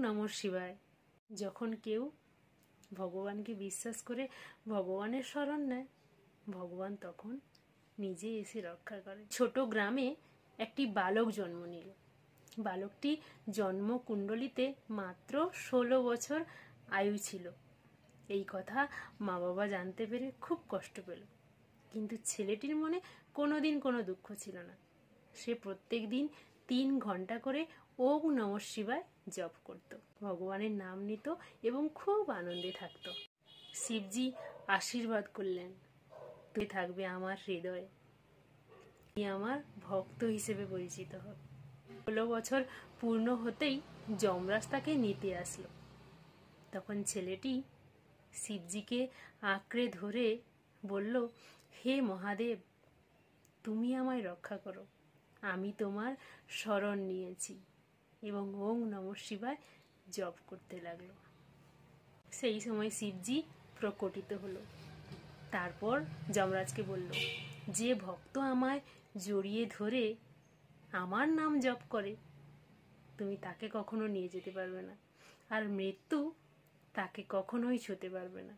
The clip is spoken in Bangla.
নমঃ শিবায়। যখন কেউ ভগবানকে বিশ্বাস করে ভগবানের শরণ নেয়, ভগবান তখন নিজে এসে রক্ষা করে। ছোট গ্রামে একটি বালক জন্ম নিল। বালকটি জন্ম কুণ্ডলিতে মাত্র 16 বছর আয়ু ছিল। এই কথা মা বাবা জানতে পেরে খুব কষ্ট পেল। কিন্তু ছেলেটির মনে কোনোদিন কোনো দুঃখ ছিল না। সে প্রত্যেক দিন 3 ঘন্টা করে ওম নমঃ শিবায় জপ করত, ভগবানের নাম নিত এবং খুব আনন্দে থাকত। শিবজি আশীর্বাদ করলেন, তুই থাকবে আমার হৃদয়ে, তুই আমার ভক্ত হিসেবে পরিচিত হবে। 16 বছর পূর্ণ হতেই যমরাজ তাকে নিতে আসলো। তখন ছেলেটি শিবজিকে আঁকড়ে ধরে বলল, হে মহাদেব, তুমি আমায় রক্ষা করো, আমি তোমার শরণ নিয়েছি, এবং ওম নমঃ শিবায় জপ করতে লাগলো। সেই সময় শিবজি প্রকটিত হলো। তারপর যমরাজকে বলল, যে ভক্ত আমায় জড়িয়ে ধরে আমার নাম জপ করে, তুমি তাকে কখনো নিয়ে যেতে পারবে না, আর মৃত্যু তাকে কখনোই ছুঁতে পারবে না।